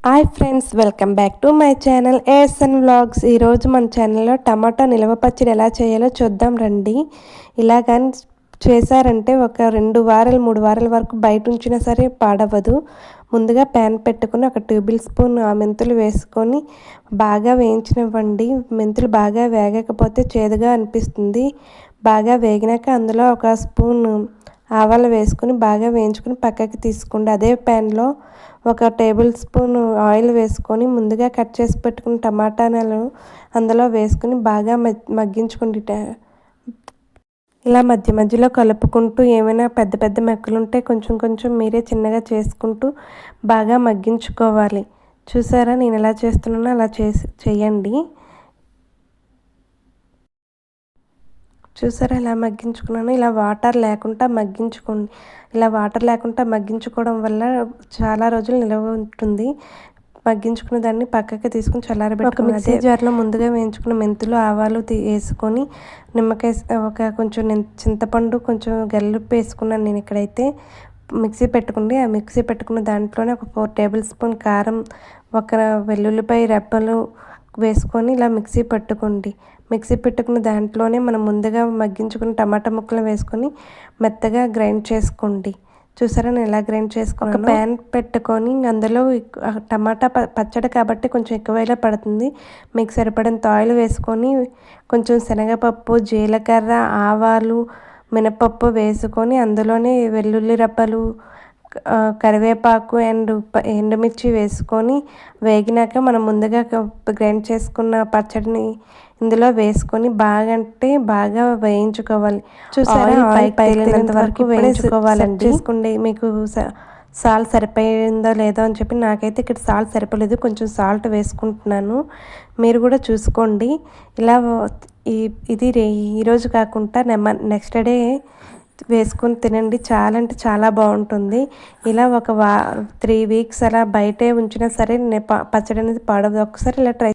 Hi friends, welcome back to my channel ASN vlogs. ఈరోజు మన ఛానల్లో టమాటా నిల్వ పచ్చడి ఎలా చేయాలో చూద్దాం రండి. ఇలా కానీ చేశారంటే ఒక 2 వారాలు 3 వారాల వరకు బయట ఉంచినా సరే పాడవదు. ముందుగా ప్యాన్ పెట్టుకొని ఒక 2 టేబుల్ స్పూన్ మెంతులు వేసుకొని బాగా వేయించినవ్వండి. మెంతులు బాగా వేగకపోతే చేదుగా అనిపిస్తుంది. బాగా వేగినాక అందులో ఒక స్పూన్ ఆవాలు వేసుకొని బాగా వేయించుకొని పక్కకి తీసుకోండి. అదే ప్యాన్లో ఒక టేబుల్ స్పూన్ ఆయిల్ వేసుకొని ముందుగా కట్ చేసి పెట్టుకున్న టమాటాలను అందులో వేసుకొని బాగా మగ్గించుకోండి. ఇలా మధ్య మధ్యలో కలుపుకుంటూ ఏమైనా పెద్ద పెద్ద మెక్కలు ఉంటే కొంచెం కొంచెం మీరే చిన్నగా చేసుకుంటూ బాగా మగ్గించుకోవాలి. చూసారా నేను ఎలా చేస్తున్నానో అలా చేయండి. చూసారా ఇలా మగ్గించుకున్నాను. ఇలా వాటర్ లేకుండా మగ్గించుకోండి. ఇలా వాటర్ లేకుండా మగ్గించుకోవడం వల్ల చాలా రోజులు నిల్వ ఉంటుంది. మగ్గించుకున్న దాన్ని పక్కకి తీసుకుని చల్లారబెట్టుకుని మిక్సీ జార్లో ముందుగా వేయించుకున్న మెంతులు ఆవాలు వేసుకొని నిమ్మకాయ కొంచెం చింతపండు కొంచెం గల్లుప్పు వేసుకున్నాను నేను ఇక్కడైతే. మిక్సీ పెట్టుకుంది. ఆ మిక్సీ పెట్టుకున్న దాంట్లోనే ఒక 4 టేబుల్ స్పూన్ కారం, ఒక వెల్లుల్లిపాయ రెబ్బలు వేసుకొని ఇలా మిక్సీ పట్టుకోండి. మిక్సీ పెట్టుకున్న దాంట్లోనే మనం ముందుగా మగ్గించుకుని టమాటా ముక్కలు వేసుకొని మెత్తగా గ్రైండ్ చేసుకోండి. చూసారా నేను ఎలా గ్రైండ్ చేసుకుని ఒక ప్యాన్ పెట్టుకొని అందులో టమాటా పచ్చడి కాబట్టి కొంచెం ఎక్కువైనా పడుతుంది. మీకు సరిపడంత ఆయిల్ వేసుకొని కొంచెం శనగపప్పు, జీలకర్ర, ఆవాలు, మినపప్పు వేసుకొని అందులోనే వెల్లుల్లి రెబ్బలు, కరివేపాకు అండ్ ఎండుమిర్చి వేసుకొని వేగినాక మనం ముందుగా గ్రైండ్ చేసుకున్న పచ్చడిని ఇందులో వేసుకొని బాగా వేయించుకోవాలి. చూసారా ఆయిల్ పైనంత వరకు వేయించుకోవాలండి. చేసుకోండి. మీకు సాల్ట్ సరిపోయిందో లేదో అని చెప్పి నాకైతే ఇక్కడ సాల్ట్ సరిపోలేదు, కొంచెం సాల్ట్ వేసుకుంటున్నాను. మీరు కూడా చూసుకోండి. ఇలా ఇది ఈరోజు కాకుండా నెక్స్ట్ డే వేసుకొని తినండి. చాలా అంటే చాలా బాగుంటుంది. ఇలా ఒక 3 వీక్స్ అలా బయటే ఉంచినా సరే పచ్చడి అనేది పాడవదు. ఒకసారి ఇలా ట్రై